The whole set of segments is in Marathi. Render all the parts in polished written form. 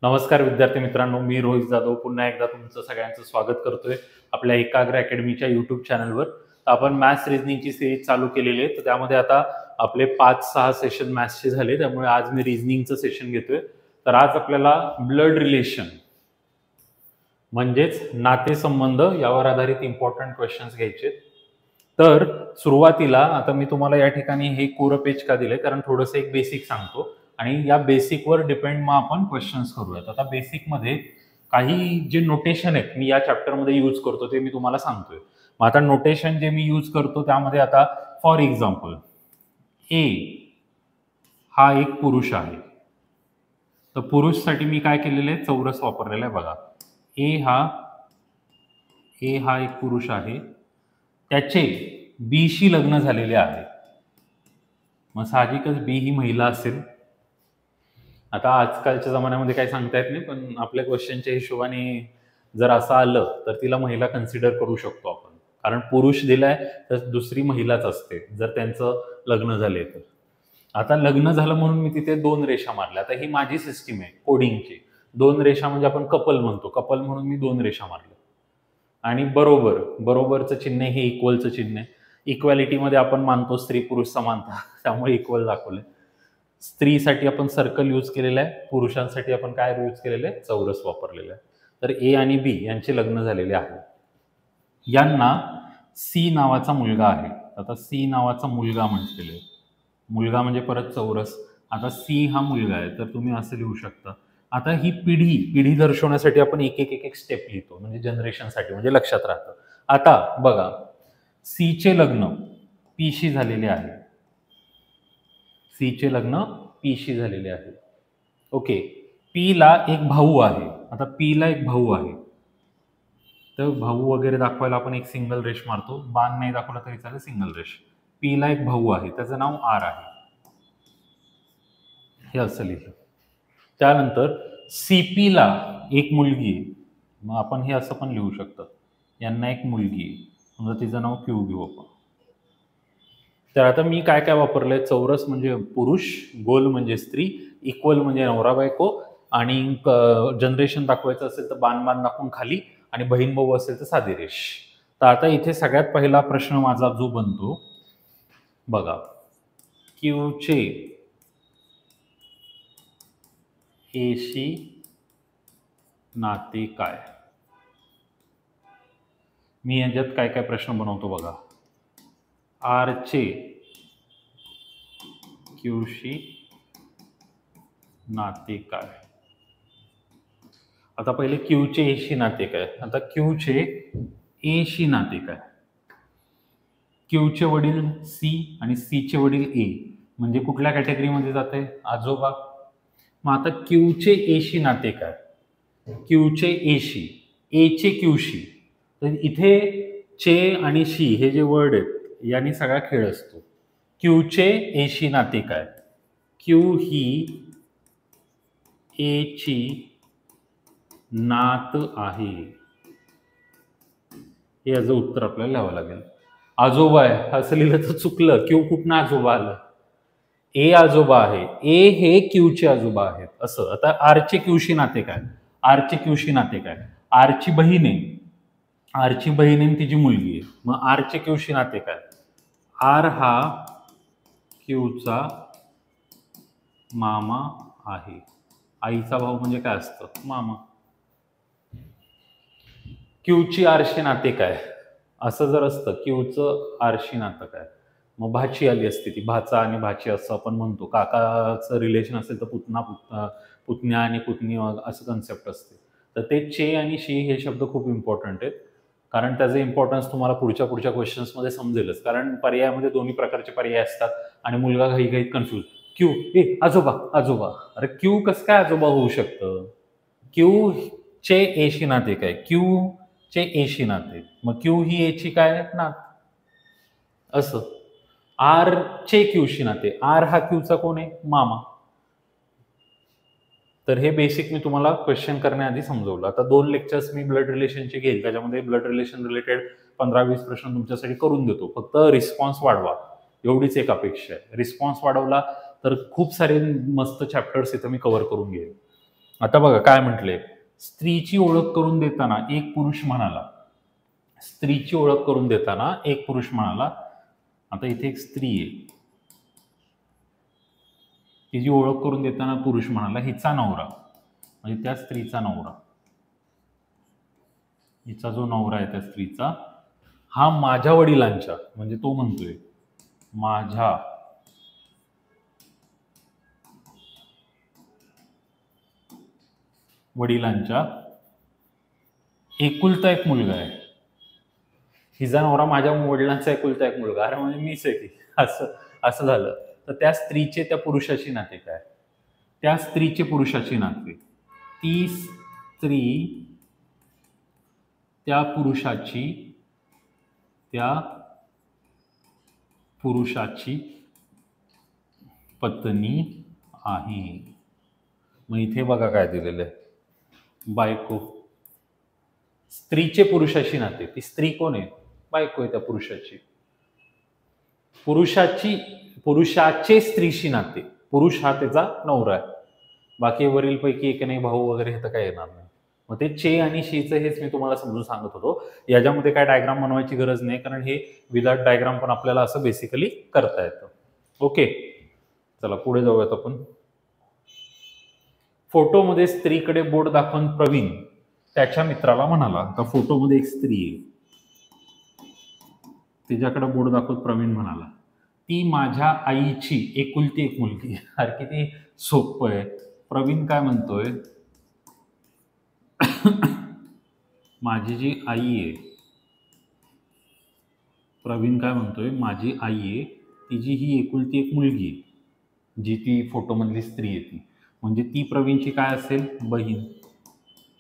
नमस्कार विद्यार्थी मित्रांनो, मी रोहित जाधव पुन्हा एकदा तुमचं सगळ्यांचं स्वागत करतोय आपल्या एकाग्र अकॅडमीच्या यूट्यूब चॅनलवर. तर आपण मॅथ्स रिझनिंगची सिरीज चालू केलेली आहे. तर त्यामध्ये आता आपले 5-6 सेशन मॅथ्सचे झाले, त्यामुळे आज मी रिझनिंगचं सेशन घेतोय. तर आज आपल्याला ब्लड रिलेशन म्हणजेच नातेसंबंध यावर आधारित इम्पॉर्टंट क्वेश्चन्स घ्यायचे. तर सुरुवातीला आता मी तुम्हाला या ठिकाणी हे कोरं पेज का दिलंय, कारण थोडंसं एक बेसिक सांगतो आणि या बेसिकवर डिपेंड मग आपण क्वेश्चन्स करूयात. आता बेसिकमध्ये काही जे नोटेशन आहेत मी या चॅप्टरमध्ये यूज करतो ते मी तुम्हाला सांगतोय. मग आता नोटेशन जे मी यूज करतो त्यामध्ये आता फॉर एक्झाम्पल ए हा एक पुरुष आहे. तर पुरुषसाठी मी काय केलेलं आहे, चौरस वापरलेला आहे. बघा, ए हा एक पुरुष आहे, त्याचे बीशी लग्न झालेले आहे. मग साहजिकच बी ही महिला असेल. आता आजकालच्या जमान्यामध्ये काही सांगता येत नाही, पण आपल्या क्वेश्चनच्या हिशोबाने जर असं आलं तर तिला महिला कन्सिडर करू शकतो आपण, कारण पुरुष दिलाय तर दुसरी महिलाच असते जर त्यांचं लग्न झाले तर. आता लग्न झालं म्हणून मी तिथे 2 रेषा मारल्या. आता ही माझी सिस्टीम आहे कोडिंगची. 2 रेषा म्हणजे आपण कपल म्हणतो, कपल म्हणून मी 2 रेषा मारल्या. आणि बरोबरचं चिन्ह हे इक्वलचं चिन्ह आहे. इक्वॅलिटीमध्ये आपण मानतो स्त्री पुरुष समानता, त्यामुळे इक्वल दाखवलंय. स्त्रीसाठी आपण सर्कल यूज केलेलं आहे, पुरुषांसाठी आपण काय यूज केलेलं आहे, चौरस वापरलेलं आहे. तर ए आणि बी यांचे लग्न झालेले आहे. यांना सी नावाचा मुलगा आहे. आता सी नावाचा मुलगा म्हटलेले, मुलगा म्हणजे परत चौरस. आता सी हा मुलगा आहे, तर तुम्ही असं लिहू शकता. आता ही पिढी दर्शवण्यासाठी आपण एक स्टेप लिहितो, म्हणजे जनरेशनसाठी, म्हणजे लक्षात राहतं. आता बघा, सी चे लग्न पीशी झालेले आहे. सी चे लग्न पीशी झालेले आहे. ओके, पी ला एक भाऊ आहे. आता पी ला एक भाऊ आहे, तर भाऊ वगैरे दाखवायला आपण एक सिंगल रेष मारतो. बाण नाही दाखवला तरी चालेल, सिंगल रेष. पी ला एक भाऊ आहे, त्याचं नाव आर आहे. हे असं लिहिलं. त्यानंतर सीपी ला एक मुलगी आहे, मग आपण हे असं पण लिहू शकतो, यांना एक मुलगी आहे, समजा तिचं नाव क्यू घेऊ आपण. तर आता मी काय काय वापरलंय, चौरस म्हणजे पुरुष, गोल म्हणजे स्त्री, इक्वल म्हणजे नवरा बायको, आणि जनरेशन दाखवायचं असेल तर बाण दाखवून खाली, आणि बहीण भाऊ असेल तर साधी रेष. तर आता इथे सगळ्यात पहिला प्रश्न माझा जो बनतो, बघा, क्यूचे एशी नाते काय. मी याच्यात काय काय प्रश्न बनवतो बघा. आरचे क्यूशी नाते काय. आता पहिले क्यूचे एशी नाते काय. आता क्यूचे एशी नाते काय. क्यूचे वडील सी आणि सी चे वडील ए, म्हणजे कुठल्या कॅटेगरीमध्ये जाते, आजोबा. मग आता क्यूचे एशी नाते काय. क्यूचे एशी, ए चे क्यूशी. तर इथे चे आणि शी हे जे वर्ड आहेत यांनी सगळा खेळ असतो. क्यूचे एशी नाते काय. क्यू ही ए ची नात आहे. हे याचं उत्तर आपल्याला लिहावं लागेल. आजोबा आहे असं लिहिलं तर चुकलं. क्यू कुठनं आजोबा आलं, ए आजोबा आहे, ए हे क्यूचे आजोबा आहेत असं. आता आरचे क्यूशी नाते काय. आरचे क्यूशी नाते काय. आरची बहीण आहे, आरची बहीण आहे तिची मुलगी आहे. मग आरचे क्यूशी नाते काय. आर हा क्यूचा मामा आहे. आईचा भाऊ म्हणजे काय असतं, मामा. क्यूची आरशी नाते काय. असं जर असतं क्यूचं आरशी नातं काय, मग भाची आली असते, ती भाचा आणि भाची असं आपण म्हणतो. काकाचं रिलेशन असेल तर पुतण्या आणि पुतणी असं कन्सेप्ट असते. तर ते चे आणि शी हे शब्द खूप इम्पॉर्टंट आहेत, कारण त्याचं इम्पॉर्टन्स तुम्हाला पुढच्या क्वेश्चन्समध्ये समजेलच. कारण पर्यायामध्ये दोन्ही प्रकारचे पर्याय असतात आणि मुलगा घाईघाईत कन्फ्यूज. क्यू ए आजोबा आजोबा. अरे क्यू कसं काय आजोबा होऊ शकतं. क्यू चे एशी नाते काय. क्यू चे एशी नाते, मग क्यू ही एची काय नात असं. आर चे क्यूशी नाते, आर हा क्यूचा कोण आहे, मामा. तर हे बेसिक मी तुम्हाला क्वेश्चन करण्याआधी समजवलं. आता 2 लेक्चर्स मी ब्लड रिलेशनचे घेईल, त्याच्यामध्ये ब्लड रिलेशन रिलेटेड 15-20 प्रश्न तुमच्यासाठी करून देतो. फक्त रिस्पॉन्स वाढवा एवढीच एक अपेक्षा आहे. रिस्पॉन्स वाढवला तर खूप सारे मस्त चॅप्टर्स इथं मी कव्हर करून घेईन. आता बघा काय म्हटले, स्त्रीची ओळख करून देताना एक पुरुष म्हणाला, स्त्रीची ओळख करून देताना एक पुरुष म्हणाला. आता इथे एक स्त्री आहे, तिची ओळख करून देताना पुरुष म्हणाला हिचा नवरा, म्हणजे त्या स्त्रीचा नवरा, हिचा जो नवरा आहे त्या स्त्रीचा, हा माझ्या वडिलांच्या, म्हणजे तो म्हणतोय माझ्या वडिलांच्या एकुलता एक मुलगा आहे. हिचा नवरा माझ्या वडिलांचा एकुलता एक मुलगा, अरे म्हणजे मीच आहे की, असं असं झालं. तर त्या स्त्रीचे त्या पुरुषाशी नाते काय? त्या स्त्रीचे पुरुषाशी नाते, ती स्त्री त्या पुरुषाची पत्नी आहे. मग इथे बघा काय दिलेलं आहे, बायको. स्त्रीचे पुरुषाशी नाते, ती स्त्री कोण आहे? बायको आहे त्या पुरुषाची. पुरुषाचे स्त्रीशी नाते, पुरुष हा त्याचा नवरा आहे, बाकी वरीलपैकी एक नाही, भाऊ वगैरे हे तर काय येणार नाही. मग ते चे आणि शीचं हेच मी तुम्हाला समजून सांगत होतो. याच्यामध्ये काय डायग्राम बनवायची गरज नाही, कारण हे विदाउट डायग्राम पण आपल्याला असं बेसिकली करता येतं. ओके, चला पुढे जाऊयात आपण. फोटोमध्ये स्त्रीकडे बोट दाखवून प्रवीण त्याच्या मित्राला म्हणाला. आता फोटोमध्ये एक स्त्री आहे, तिच्याकडे बोट दाखवत प्रवीण म्हणाला ती माझ्या आईची एकुलती एक मुलगी. अरे किती सोपं आहे. प्रवीण काय म्हणतोय, माझी जी आई आहे, प्रवीण काय म्हणतोय, माझी आई आहे, तिची ही एकुलती एक मुलगी आहे, जी ती फोटोमधली स्त्री आहे ती, म्हणजे ती प्रवीणची काय असेल, बहीण.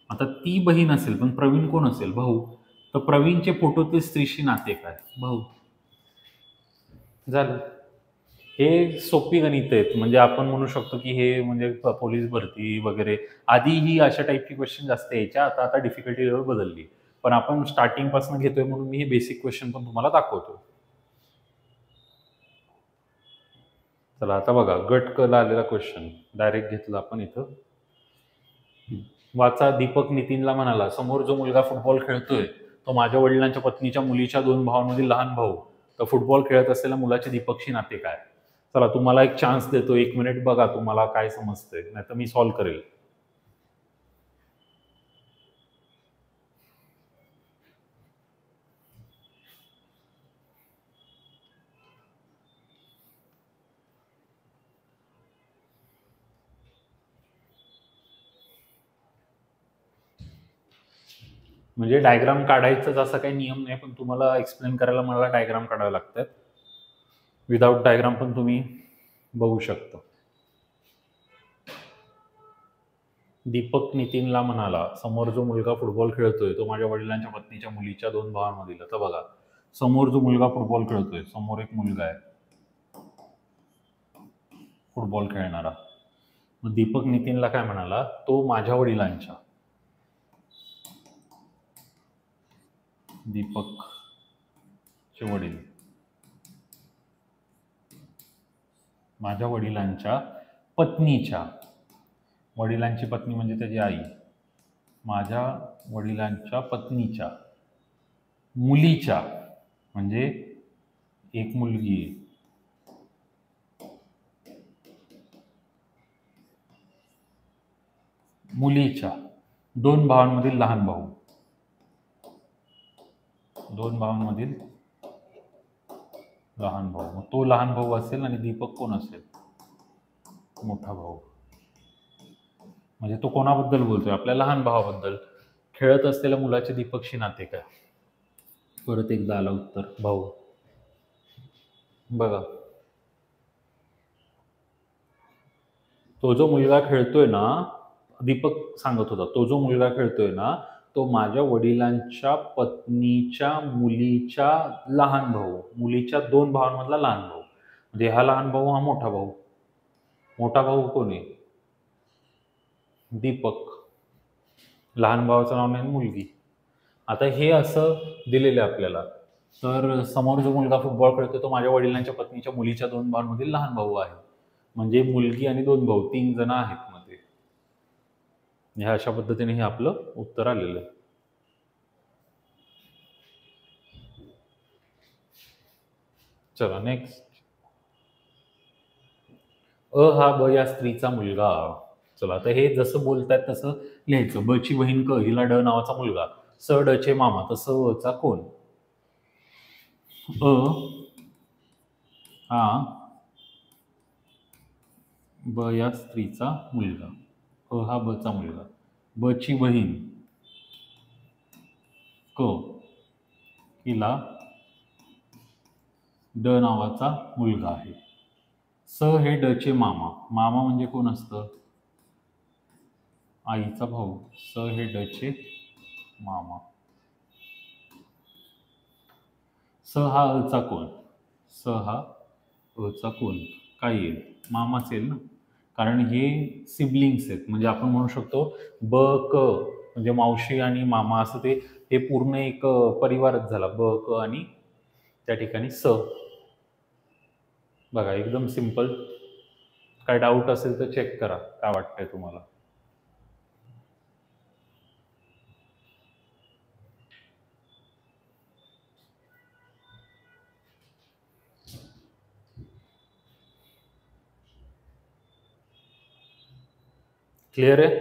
आता ती बहीण असेल, पण प्रवीण कोण असेल, भाऊ. तर प्रवीणचे फोटोतील स्त्रीशी नाते काय, भाऊ. झालं. हे सोपी गणित आहेत, म्हणजे आपण म्हणू शकतो की हे म्हणजे पोलीस भरती वगैरे आधी ही अशा टाईपची क्वेश्चन जास्त यायच्या, आता डिफिकल्टी लेवल बदलली, पण आपण स्टार्टिंग पासून घेतोय म्हणून मी हे बेसिक क्वेश्चन पण तुम्हाला दाखवतो. चला आता बघा, गट क ला आलेला क्वेश्चन डायरेक्ट घेतला आपण इथं. वाचा. दीपक नितीनला म्हणाला समोर जो मुलगा फुटबॉल खेळतोय तो माझ्या वडिलांच्या पत्नीच्या मुलीच्या 2 भावांमधील लहान भाऊ, तर फुटबॉल खेळत असलेल्या मुलाचे दीपकशी नाते काय? चला तुम्हाला एक चान्स देतो, 1 मिनिट बघा तुम्हाला काय समजतंय, नाही तर मी सॉल्व्ह करेल. म्हणजे डायग्राम काढायचं असं काही नियम नाही, पण तुम्हाला एक्सप्लेन करायला मला डायग्राम काढावे लागतात. विदाउट डायग्राम पण तुम्ही बघू शकता. दीपक नितीनला म्हणाला समोर जो मुलगा फुटबॉल खेळतोय तो माझ्या वडिलांच्या पत्नीच्या मुलीच्या 2 भावांमधील. तर बघा, समोर जो मुलगा फुटबॉल खेळतोय, समोर एक मुलगा आहे फुटबॉल खेळणारा. मग दीपक नितीनला काय म्हणाला, तो माझ्या वडिलांच्या, दीपकचे वडील, माझ्या वडिलांच्या पत्नीच्या, वडिलांची पत्नी म्हणजे त्याची आई, माझ्या वडिलांच्या पत्नीच्या मुलीच्या, म्हणजे एक मुलगी आहे, मुलीच्या 2 भावांमधील लहान भाऊ, 2 भावांमधील लहान भाऊ. मग तो लहान भाऊ असेल आणि दीपक कोण असेल, मोठा भाऊ. म्हणजे तो कोणाबद्दल बोलतोय, आपल्या लहान भावाबद्दल. खेळत असलेल्या मुलाचे दीपकशी नाते काय? परत एकदा आलं उत्तर, भाऊ. बघा, तो जो मुलगा खेळतोय ना, दीपक सांगत होता, तो जो मुलगा खेळतोय ना तो माझ्या वडिलांच्या पत्नीच्या मुलीच्या लहान भाऊ, मुलीच्या 2 भावांमधला लहान भाऊ. म्हणजे हा लहान भाऊ, हा मोठा भाऊ. मोठा भाऊ कोण आहे, दीपक. लहान भावाचं नाव नाही, मुलगी. आता हे असं दिलेलं आहे आपल्याला. तर समोर जो मुलगा फुटबॉल खेळतोय तो माझ्या वडिलांच्या पत्नीच्या मुलीच्या 2 भावांमधील लहान भाऊ आहे, म्हणजे मुलगी आणि 2 भाऊ, 3 जण आहेत मध्ये. ह्या अशा पद्धतीने हे आपलं उत्तर आलेलं आहे. चला नेक्स्ट. अ हा ब या स्त्रीचा मुलगा. चला आता हे जसं बोलतायत तसं लिहायचं. ब ची बहीण क, हिला ड नावाचा मुलगा. स ड चे मामा, तर स व चा कोण. अ हा ब या स्त्रीचा मुलगा. अ हा ब चा मुलगा. ब ची बहीण क, हिला ड नावाचा मुलगा आहे. स हे ड चे मामा. मामा म्हणजे कोण असतं? आईचा भाऊ. स हे ड चे मामा. स हा अ चा कोण. स हा अ चा कोण काय येईल? मामाच येईल ना, कारण हे सिबलिंग्स आहेत. म्हणजे आपण म्हणू शकतो ब क म्हणजे मावशी आणि मामा असं ते हे पूर्ण एक परिवारच झाला. ब क आणि त्या ठिकाणी स. बघा एकदम सिंपल. काय डाऊट असेल तर चेक करा, काय वाटतंय तुम्हाला. क्लिअर आहे?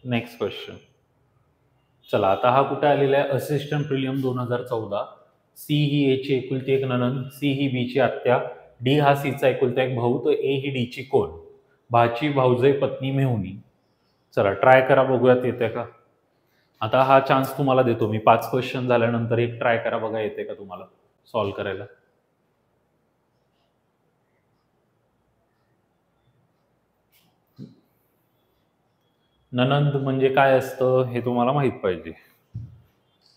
Next question. चला आता हा कुठे आलेला आहे? Assistant prelim 2014. सी ही ए ची एकुलती एक नणंद, सी ही बी ची आत्या, डी हा सी चा एकुलता एक भाऊ, तर ए ही डी ची कोण? भाची, भाऊजय, पत्नी, मेहुणी. चला ट्राय करा, बघूयात येते का. आता हा चान्स तुम्हाला देतो मी. 5 क्वेश्चन झाल्यानंतर एक ट्राय करा, बघा येते का तुम्हाला सॉल्व्ह करायला. नणंद म्हणजे काय असतं हे तुम्हाला माहित पाहिजे.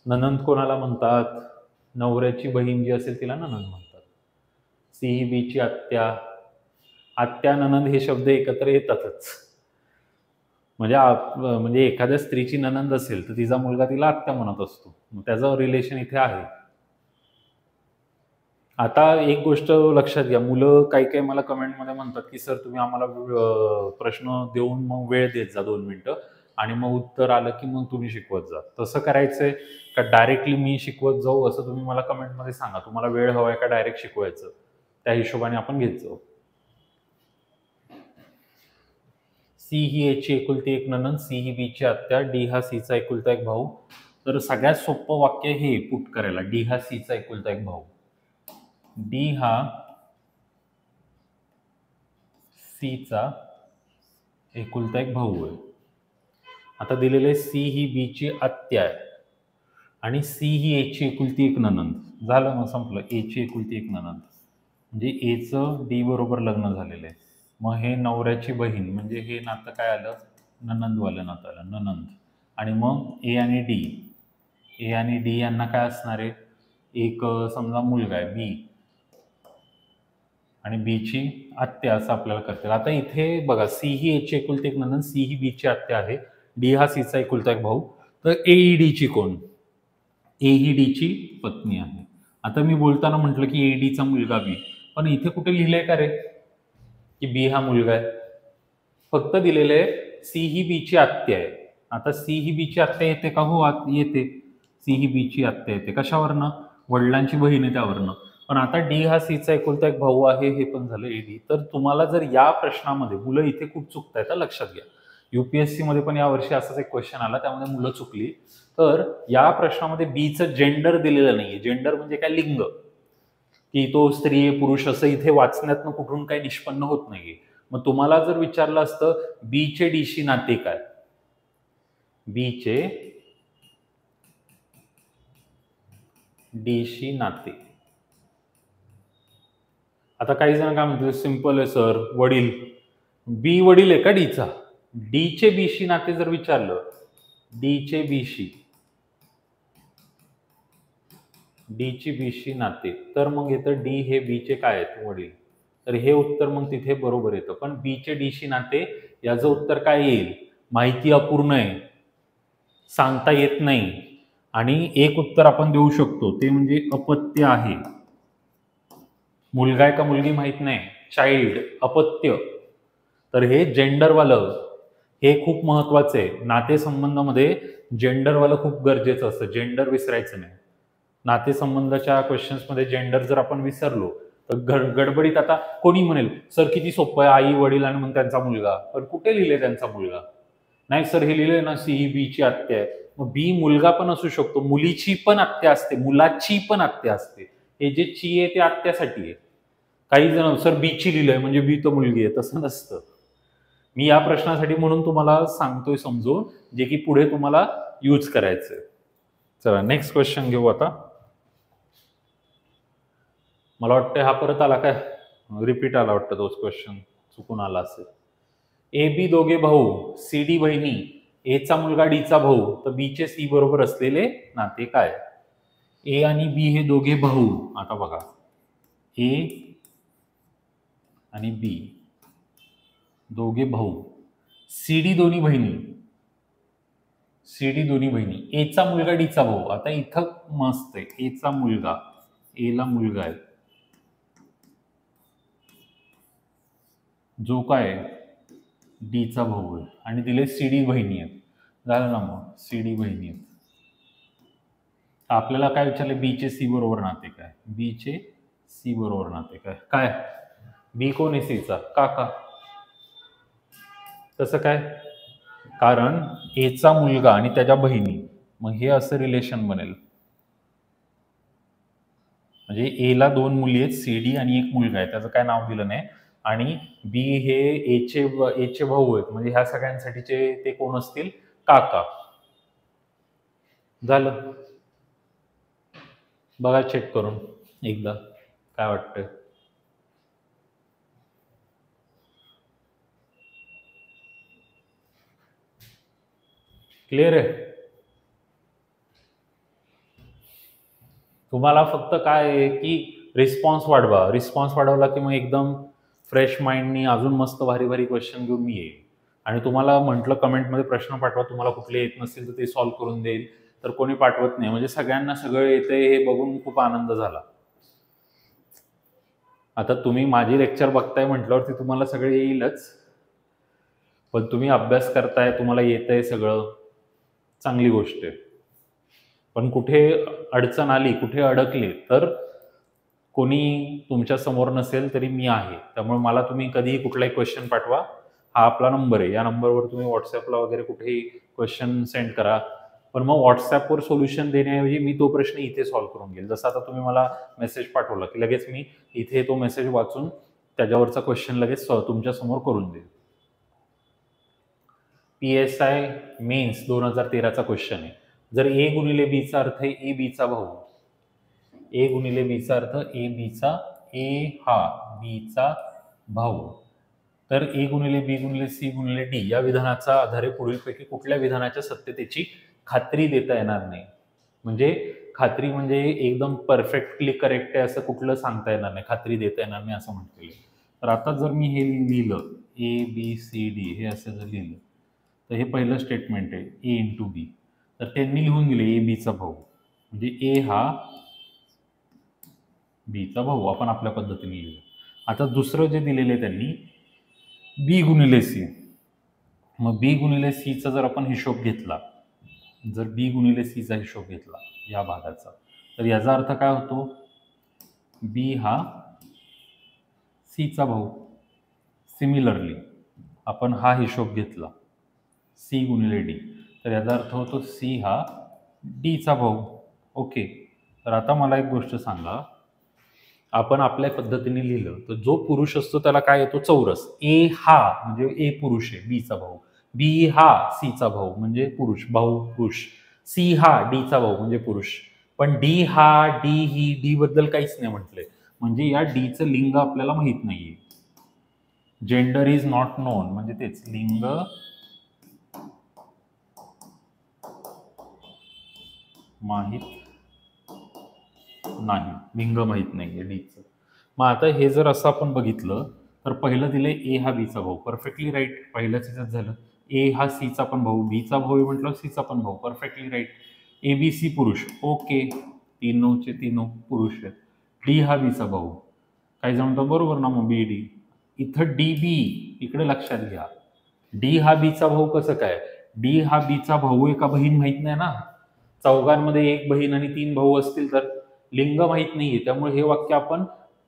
नणंद कोणाला म्हणतात? नवऱ्याची बहीण जी असेल तिला नणंद म्हणतात. सी ही बी ची आत्या. आत्या नणंद हे शब्द एकत्र येतातच. म्हणजे एखाद्या स्त्रीची नणंद असेल तर तिचा मुलगा तिला आत्या म्हणत असतो. मग त्याचं रिलेशन इथे आहे. आता एक गोष्ट लक्षात घ्या. मुलं काही काही मला कमेंटमध्ये म्हणतात की सर तुम्ही आम्हाला प्रश्न देऊन मग वेळ देत जा 2 मिनिटं आणि मग उत्तर आलं की मग तुम्ही शिकवत जा. तसं करायचंय का डायरेक्टली मी शिकवत जाऊ असं तुम्ही मला कमेंटमध्ये सांगा. तुम्हाला वेळ हवाय का डायरेक्ट शिकवायचं, त्या हिशोबाने आपण घेत जाऊ. सी ही ए ची एकुलती एक नणंद, सी ही बी ची आत्या, डी हा सी चा एकुलता एक भाऊ. तर सगळ्यात सोपं वाक्य हे पुट करायला. डी हा सी चा एकुलता एक भाऊ. डी हा सी चा एकुलता एक भाऊ आहे. आता दिलेले सी ही बी ची आत्या आहे आणि सी ही ए ची एकुलती एक नणंद. झालं मग संपलं. ए ची एकुलती एक नणंद म्हणजे एचं डी बरोबर लग्न झालेलं आहे. मग हे नवऱ्याची बहीण म्हणजे हे नातं काय आलं? नणंदवालं नातं आलं, नणंद. आणि मग ए आणि डी. ए आणि डी यांना काय असणार आहे? एक समजा मुलगा आहे बी आणि बी ची आत्या असं आपल्याला करतील. आता इथे बघा सी ही ए ची एकुलती एक नणंद, सी ही बी ची आत्या आहे, डी हा सी चा एकुलता एक भाऊ. तर ए ही डी ची कोण? ए ही डी ची पत्नी आहे. आता मी बोलताना म्हटलं की ए डी चा मुलगा बी, पण इथे कुठे लिहिलंय का रे की बी हा मुलगा आहे? फक्त दिलेलं आहे सी ही बी ची आत्या आहे. आता सी ही बी ची आत्या येते का? हो येते. सी ही बी ची आत्या येते. कशावरनं? वडिलांची बहीण आहे त्यावरनं. पण आता डी हा सी चा एकुलता एक भाऊ आहे, हे पण झालं ए डी. तर तुम्हाला जर या प्रश्नामध्ये मुलं इथे खूप चुकतायत, तर लक्षात घ्या. UPSC मध्ये पण यावर्षी असाच एक क्वेश्चन आला, त्यामध्ये मुलं चुकली. तर या प्रश्नामध्ये बीचं जेंडर दिलेलं नाहीये. जेंडर म्हणजे काय? लिंग, की तो स्त्री पुरुष असं इथे वाचण्यातनं कुठून काही निष्पन्न होत नाहीये. मग तुम्हाला जर विचारलं असतं बी चे डीशी नाते काय? बी चे डीशी नाते. आता काही जण काय म्हणतात सिंपल आहे सर, वडील. बी वडील आहे का डीचा? डी चे बीशी नाते जर विचारलं, डी चे बीशी, डी ची बीशी नाते, तर मग येतं डी हे बी चे काय आहेत? वडील. तर हे उत्तर मग तिथे बरोबर येतं. पण बी चे डीशी नाते याचं उत्तर काय येईल? माहिती अपूर्ण आहे, सांगता येत नाही. आणि एक उत्तर आपण देऊ शकतो ते म्हणजे अपत्य आहे. मुलगा आहे का मुलगी माहित नाही, चाइल्ड, अपत्य. तर हे जेंडरवालं हे खूप महत्वाचं आहे. नातेसंबंधामध्ये जेंडरवालं खूप गरजेचं असतं. जेंडर विसरायचं नाही. नातेसंबंधाच्या क्वेश्चन्समध्ये जेंडर जर आपण विसरलो तर गडबडीत आता कोणी म्हणेल सर किती सोपं आहे, आई वडील आणि मग त्यांचा मुलगा. पण कुठे लिहिले त्यांचा मुलगा? नाही सर हे लिहिलंय ना सी ही बीची आत्या आहे. मग बी मुलगा पण असू शकतो, मुलीची पण आत्या असते, मुलाची पण आत्या असते. हे जे ची आहे ते आत्यासाठी आहे. काही जण सर बीची लिहिलंय म्हणजे बी तर मुलगी आहे, तसं नसतं. मी या प्रश्नासाठी म्हणून तुम्हाला सांगतोय समजून, जे की पुढे तुम्हाला यूज करायचंय. चला नेक्स्ट क्वेश्चन घेऊ आता. मला वाटतं हा परत आला काय, रिपीट आला वाटतं तोच क्वेश्चन, चुकून आला असेल. ए बी दोघे भाऊ, सी डी बहिणी, एचा मुलगा डीचा भाऊ, तर बीचे सी बरोबर असलेले नाते काय? ए आणि बी हे दोघे भाऊ. आता बघा ए आणि बी दोघे भाऊ, सी डी दोन्ही बहिणी, सी डी दोन्ही बहिणी, एचा मुलगा डीचा भाऊ. आता इथं मस्त आहे, एचा मुलगा, एला मुलगा आहे जो काय डीचा भाऊ आहे आणि दिले सी डी बहिणी आहेत. झालं ना, मग सी डी बहिणी आहेत. आपल्याला काय विचारले, बीचे सी बरोबर नाते काय? बीचे सी बरोबर नाते काय? काय बी कोण आहे सीचा? काका. तसं काय? कारण एचा मुलगा आणि त्याच्या बहिणी, मग हे असं रिलेशन बनेल. म्हणजे एला दोन मुली आहेत, सी डी आणि एक मुलगा आहे, त्याचं काय नाव दिलं नाही. आणि बी हे एचे भाऊ आहेत, म्हणजे ह्या सगळ्यांसाठीचे ते कोण असतील? काका. झालं. बघा चेक करून एकदा काय वाटतंय. क्लिअर आहे? तुम्हाला फक्त काय आहे की रिस्पॉन्स वाढवा. रिस्पॉन्स वाढवला की मग एकदम फ्रेश माइंडनी अजून मस्त भारी भारी क्वेश्चन घेऊन मी येईल. आणि तुम्हाला म्हटलं कमेंटमध्ये प्रश्न पाठवा, तुम्हाला कुठले येत नसतील तर ते सॉल्व्ह करून देईल. तर कोणी पाठवत नाही, म्हणजे सगळ्यांना सगळं येतंय हे बघून खूप आनंद झाला. आता तुम्ही माझी लेक्चर बघताय म्हटल्यावरती तुम्हाला सगळे येईलच, पण तुम्ही अभ्यास करताय, तुम्हाला येतंय सगळं, चांगली गोष्ट आहे. पण कुठे अडचण आली, कुठे अडकले, तर कोणी तुमच्या समोर नसेल तरी मी आहे. त्यामुळे मला तुम्ही कधीही कुठलाही क्वेश्चन पाठवा. हा आपला नंबर आहे, या नंबरवर तुम्ही व्हॉट्सअपला वगैरे कुठेही क्वेश्चन सेंड करा. पण मग व्हॉट्सअपवर सोल्युशन देण्याऐवजी मी तो प्रश्न इथे सॉल्व्ह करून घेईल. जसं आता तुम्ही मला मेसेज पाठवला की लगेच मी इथे तो मेसेज वाचून त्याच्यावरचा क्वेश्चन लगेच तुमच्या समोर करून देईल. PSI मेन्स 2013चा क्वेश्चन आहे. जर ए गुणिले बीचा अर्थ आहे ए बीचा भाऊ, ए गुणिले बीचा अर्थ ए बीचा, ए हा बीचा भाऊ, तर ए गुणिले बी गुणिले सी गुणिले डी या विधानाचा आधारे पुढीलपैकी कुठल्या विधानाच्या सत्यतेची खात्री देता येणार नाही. म्हणजे खात्री म्हणजे एकदम परफेक्टली करेक्ट आहे असं कुठलं सांगता येणार नाही, खात्री देता येणार नाही असं म्हटलेलं. तर आता जर मी हे लिहिलं ए बी सी डी हे असं जर लिहिलं तर हे पहिलं स्टेटमेंट आहे ए इंटू बी. तर त्यांनी लिहून दिले ए बीचा भाऊ, म्हणजे ए हा बीचा भाऊ आपण आपल्या पद्धतीने लिहिलं. आता दुसरं जे दिलेलं आहे त्यांनी बी गुणिले सी. मग बी गुणिले सीचा जर आपण हिशोब घेतला, जर बी गुणिले सीचा हिशोब घेतला या भागाचा, तर याचा अर्थ काय होतो? बी हा सीचा भाऊ. सिमिलरली आपण हा हिशोब घेतला सी गुणिले डी, तर याचा अर्थ होतो सी हा डीचा भाऊ. ओके. तर आता मला एक गोष्ट सांगा, आपण आपल्या पद्धतीने लिहिलं तर जो पुरुष असतो त्याला काय येतो? चौरस. ए हा म्हणजे ए पुरुष आहे, बीचा भाऊ. बी हा सीचा भाऊ म्हणजे पुरुष, भाऊ पुरुष. सी हा डीचा भाऊ म्हणजे पुरुष. पण डी हा, डी ही, डी बद्दल काहीच नाही म्हटलंय, म्हणजे या डीचं लिंग आपल्याला माहित नाहीये. जेंडर इज नॉट नोन, म्हणजे तेच लिंग माहित नाही, लिंग माहित नाहीये डीचं. मग आता हे जर असं आपण बघितलं तर पहिलं दिलंय ए हा बीचा भाऊ, परफेक्टली राईट, पहिल्याच ह्याच्यात झालं. ए हा सीचा पण भाऊ, बीचा भाऊ म्हटलं सीचा पण भाऊ, perfectly right. A B C पुरुष, ओके, तीनोचे तीनो पुरुष आहेत. डी हा बीचा भाऊ, काही जण म्हणतात बरोबर ना, मग बी डी. इथं डी बी, इकडे लक्षात घ्या डी हा बीचा भाऊ कसं काय? डी हा बीचा भाऊ आहे का बहीण माहित नाही ना. चौघांमध्ये एक बहीण आणि 3 भाऊ असतील तर लिंग माहित नाहीये. त्यामुळे हे वाक्य आपण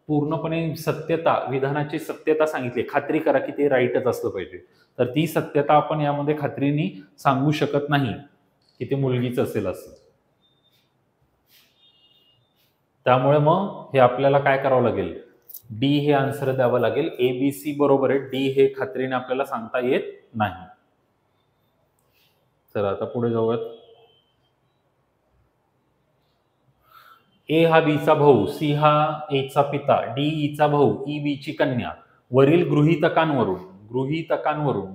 पूर्णपणे सत्यता, विधानाची सत्यता सांगितली, खात्री करा की ते राईटच असलं पाहिजे. तर ती सत्यता आपण यामध्ये खात्रीने सांगू शकत नाही की ते मुलगीच असेल असं. त्यामुळे मग हे आपल्याला काय करावं लागेल? डी हे आन्सर द्यावं लागेल. ABC बरोबर आहे, डी हे खात्रीने आपल्याला सांगता येत नाही. चला आता पुढे जाऊयात. ए हा बीचा भाऊ, सी हा एचा पिता, डी ईचा भाऊ, ई बीची कन्या. वरील गृहीतकांवरून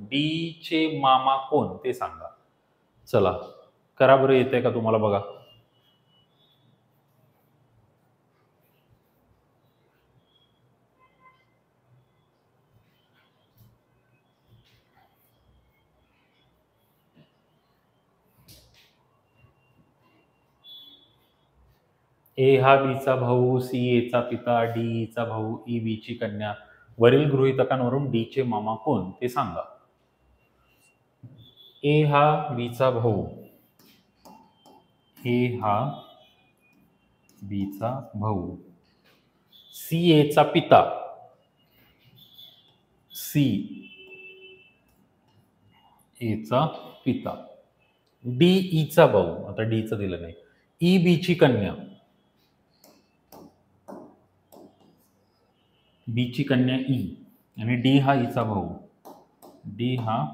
डी चे मामा कोण ते सांगा. चला करा बरं, येते का तुम्हाला बघा. ए हा बीचा भाऊ, सी एचा पिता, डी ईचा भाऊ, ई बीची कन्या. वरील गृहीतकांवरून डी चे मामा कोण ते सांगा. ए हा बीचा भाऊ, ए हा बीचा भाऊ, सी एचा पिता, सी एचा पिता, डी ईचा भाऊ, आता डीचं दिलं नाही, ई बीची कन्या, बीची कन्या ई, आणि डी हा ईचा भाऊ, डी हा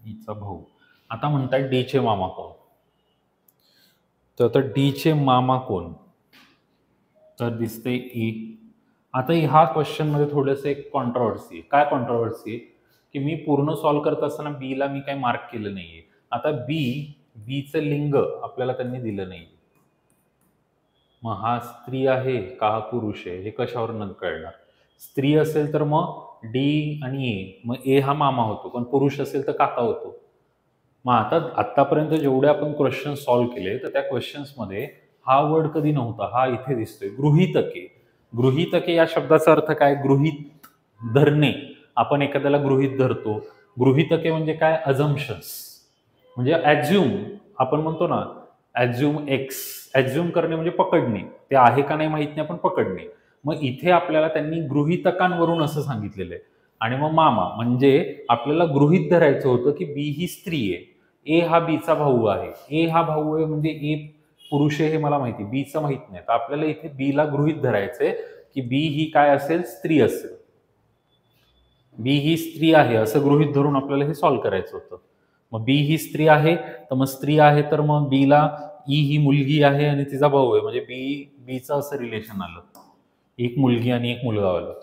ईचा भाऊ. आता म्हणतात डी चे मामा कोण. तर आता डी चे मामा कोण, तर दिसते ई. आता ह्या क्वेश्चन मध्ये थोडंसं एक कॉन्ट्रोवर्सी आहे. काय कॉन्ट्रोवर्सी आहे की मी पूर्ण सॉल्व्ह करत असताना बीला मी काही मार्क केलं नाहीये. आता बीचं लिंग आपल्याला त्यांनी दिलं नाही. मग हा स्त्री आहे का हा पुरुष आहे हे कशावर कळणार? स्त्री असेल तर मग डी आणि ए, मग ए हा मामा होतो, पण पुरुष असेल तर काका होतो. मग आता आतापर्यंत जेवढे आपण क्वेश्चन सॉल्व्ह केले तर त्या क्वेश्चन्समध्ये हा वर्ड कधी नव्हता, हा इथे दिसतोय, गृहीतके. गृहीतके या शब्दाचा अर्थ काय? गृहीत धरणे. आपण एखाद्याला गृहीत धरतो. गृहीतके म्हणजे काय? अझम्पशन्स, म्हणजे ॲज्युम. आपण म्हणतो ना ॲज्युम एक्स, ॲज्युम करणे म्हणजे पकडणे. ते आहे का नाही माहित नाही, पण पकडणे. मग इथे आपल्याला त्यांनी गृहीतकांवरून असं सांगितलेलं आहे. आणि मग मामा म्हणजे आपल्याला गृहीत धरायचं होतं की बी ही स्त्री आहे, ए हा बीचा भाऊ आहे. ए हा भाऊ आहे म्हणजे ए पुरुष आहे हे मला माहिती, बीचं माहित नाही. तर आपल्याला इथे बीला गृहीत धरायचंय की बी ही काय असेल? स्त्री असेल. बी ही स्त्री आहे असं गृहीत धरून आपल्याला हे सॉल्व्ह करायचं होतं. मग बी ही स्त्री आहे, तर मग स्त्री आहे तर मग बीला ई ही मुलगी आहे आणि तिचा भाऊ आहे, म्हणजे बीचं असं रिलेशन आलं, एक मुलगी आणि एक मुलगा आलं.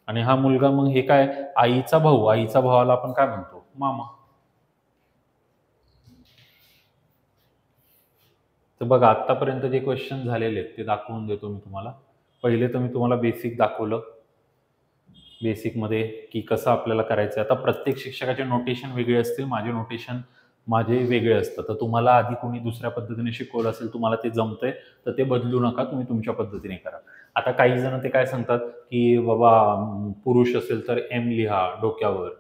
आणि हा मुलगा मग हे काय? आईचा भाऊ. आईचा भावाला आपण काय म्हणतो? मामा. तर बघा आतापर्यंत जे क्वेश्चन झालेले आहेत ते दाखवून देतो मी तुम्हाला. पहिले तर मी तुम्हाला बेसिक दाखवलं, बेसिकमध्ये की कसं आपल्याला करायचं. आता प्रत्येक शिक्षकाचे नोटेशन वेगळे असतील, माझे वेगळे असतात. तर तुम्हाला आधी कोणी दुसऱ्या पद्धतीने शिकवलं असेल, तुम्हाला ते जमतंय तर ते बदलू नका, तुम्ही तुमच्या पद्धतीने करा. आता काही जण ते काय सांगतात की बाबा पुरुष असेल तर एम लिहा डोक्यावर,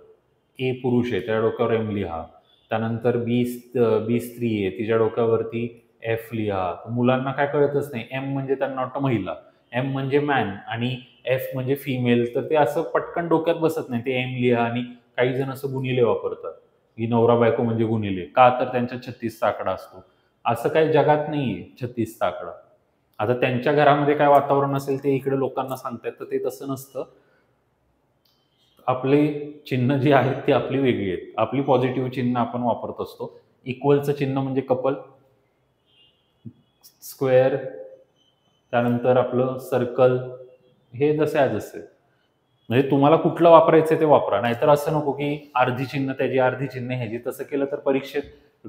ए पुरुष आहे त्या डोक्यावर एम लिहा, त्यानंतर बी स्त्री आहे तिच्या डोक्यावरती एफ लिहा. मुलांना काय कळतच नाही, एम म्हणजे त्यांना वाटतं महिला, एम म्हणजे मॅन आणि एफ म्हणजे फिमेल. तर ते असं पटकन डोक्यात बसत नाही, ते एम लिहा. आणि काही जण असं गुणिले वापरतात की नवरा बायको म्हणजे गुणिले, का तर त्यांच्या 36चा आकडा असतो. असं काही जगात नाहीये 36चा आकडा. आता त्यांच्या घरामध्ये काय वातावरण असेल ते इकडे लोकांना सांगतात, तर ते तसं नसतं. आपले चिन्ह जी आहेत ती आपली वेगळी आहेत. आपली पॉझिटिव्ह चिन्ह आपण वापरत असतो. इक्वलचं चिन्ह म्हणजे कपल, स्क्वेअर, त्यानंतर आपलं सर्कल, हे जसे आहे जसे. म्हणजे तुम्हाला कुठलं वापरायचं ते वापरा, नाहीतर असं नको की अर्धी चिन्ह त्याची अर्धी चिन्ह ह्याची. तसं केलं तर परीक्षेत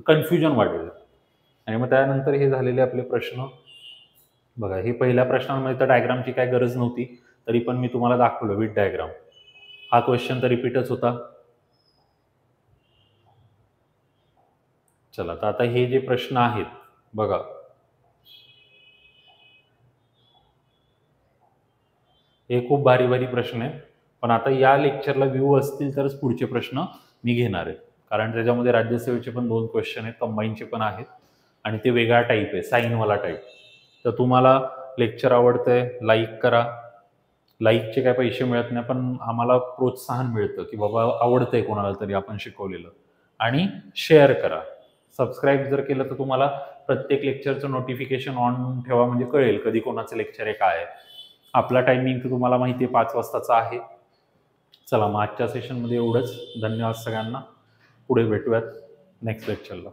कन्फ्युजन वाढेल. आणि मग त्यानंतर हे झालेले आपले प्रश्न बघा. हे पहिल्या प्रश्नांमध्ये तर डायग्रामची काय गरज नव्हती, तरी पण मी तुम्हाला दाखवलं विथ डायग्राम. हा क्वेश्चन तर रिपीटच होता. चला तर आता हे जे प्रश्न आहेत बघा, हे खूप भारी भारी प्रश्न आहेत. पण आता या लेक्चरला व्ह्यू असतील तरच पुढचे प्रश्न मी घेणार आहे, कारण त्याच्यामध्ये राज्यसेवेचे पण 2 क्वेश्चन आहेत, कंबाईनचे पण आहेत आणि ते वेगळा टाईप आहे, साईनवाला टाईप. तर तुम्हाला लेक्चर आवडतंय, लाईक करा. लाईकचे काय पैसे मिळत नाही, पण आम्हाला प्रोत्साहन मिळतं की बाबा आवडतंय कोणाला तरी आपण शिकवलेलं. आणि शेअर करा. सबस्क्राईब जर केलं तर तुम्हाला प्रत्येक लेक्चरचं नोटिफिकेशन ऑन ठेवा, म्हणजे कळेल कधी कोणाचं लेक्चर आहे, काय आहे. आपला टायमिंग तर तुम्हाला माहिती आहे 5 वाजताचा आहे. चला मग आजच्या सेशनमध्ये एवढंच. धन्यवाद सगळ्यांना. पुढे भेटूयात नेक्स्ट लेक्चरला.